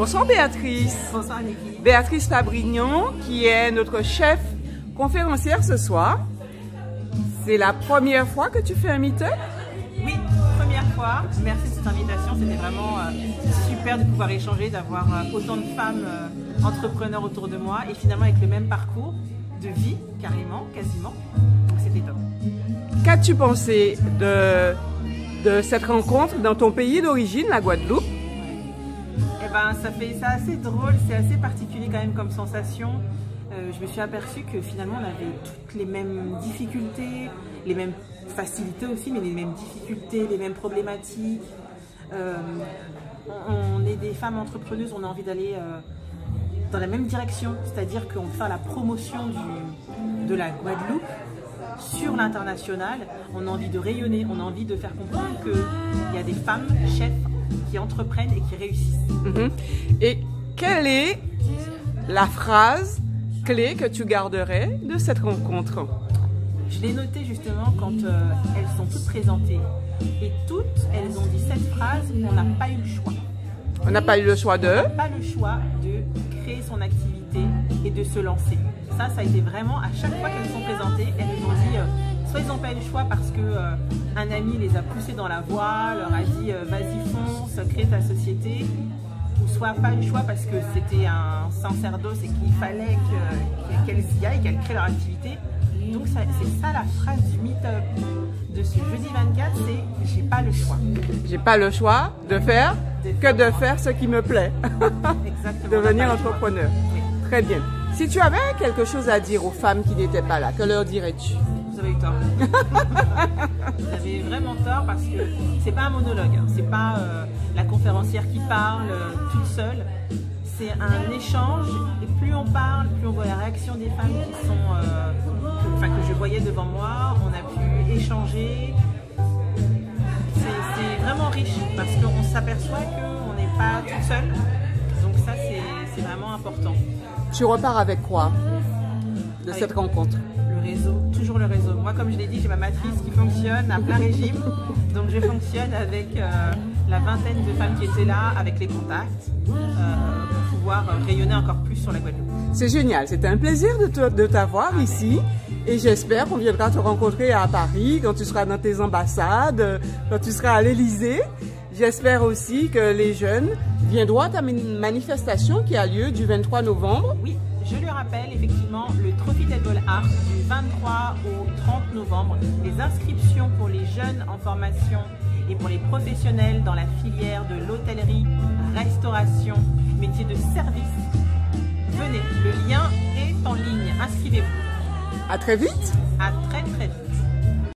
Bonsoir Béatrice. Bonsoir Niki. Béatrice Fabrignon, qui est notre chef conférencière ce soir. C'est la première fois que tu fais un meet-up? Oui, première fois. Merci de cette invitation. C'était vraiment super de pouvoir échanger, d'avoir autant de femmes entrepreneurs autour de moi et finalement avec le même parcours de vie, carrément, quasiment. Donc c'était top. Qu'as-tu pensé de cette rencontre dans ton pays d'origine, la Guadeloupe? Eh ben, c'est assez drôle, c'est assez particulier quand même comme sensation. Je me suis aperçue que finalement on avait toutes les mêmes difficultés, les mêmes facilités aussi, mais les mêmes difficultés, les mêmes problématiques. On est des femmes entrepreneuses, on a envie d'aller dans la même direction, c'est-à-dire qu'on veut faire la promotion de la Guadeloupe sur l'international. On a envie de rayonner, on a envie de faire comprendre qu'il y a des femmes chefs qui entreprennent et qui réussissent. Et quelle est la phrase clé que tu garderais de cette rencontre? Je l'ai noté justement quand elles sont toutes présentées. Et toutes, elles ont dit cette phrase: on n'a pas eu le choix. On n'a pas eu le choix de? On n'a pas le choix de créer son activité et de se lancer. Ça a été vraiment, à chaque fois qu'elles sont présentées, elles nous ont dit soit ils n'ont pas eu le choix parce que un ami les a poussées dans la voie, leur a dit vas-y fonce, crée ta société, ou soit pas eu le choix parce que c'était un sacerdoce et qu'il fallait qu'elles y aillent, qu'elles créent leur activité. Donc c'est ça la phrase du meet-up de ce jeudi 24, c'est j'ai pas le choix. J'ai pas le choix de faire que de faire ce qui me plaît. Exactement. Devenir entrepreneur. Oui. Très bien. Si tu avais quelque chose à dire aux femmes qui n'étaient pas là, que leur dirais-tu? Vous avez eu tort. Vous avez vraiment tort parce que c'est pas un monologue, hein. C'est pas la conférencière qui parle toute seule. C'est un échange et plus on parle, plus on voit la réaction des femmes qui sont, que je voyais devant moi. On a pu échanger. C'est vraiment riche parce qu'on s'aperçoit qu'on n'est pas toute seule. Donc ça, c'est vraiment important. Tu repars avec quoi de cette rencontre? Le réseau, toujours le réseau. Moi, comme je l'ai dit, j'ai ma matrice qui fonctionne à plein régime. Donc je fonctionne avec la vingtaine de femmes qui étaient là, avec les contacts, pour pouvoir rayonner encore plus sur la Guadeloupe. C'est génial, c'était un plaisir de t'avoir ici. Et j'espère qu'on viendra te rencontrer à Paris, quand tu seras dans tes ambassades, quand tu seras à l'Élysée. J'espère aussi que les jeunes viendront à ta manifestation qui a lieu du 23 novembre. Oui, je le rappelle, effectivement, le Trophy Table Art du 23 au 30 novembre. Les inscriptions pour les jeunes en formation et pour les professionnels dans la filière de l'hôtellerie, restauration, métier de service. Venez, le lien est en ligne. Inscrivez-vous. À très vite. À très très vite.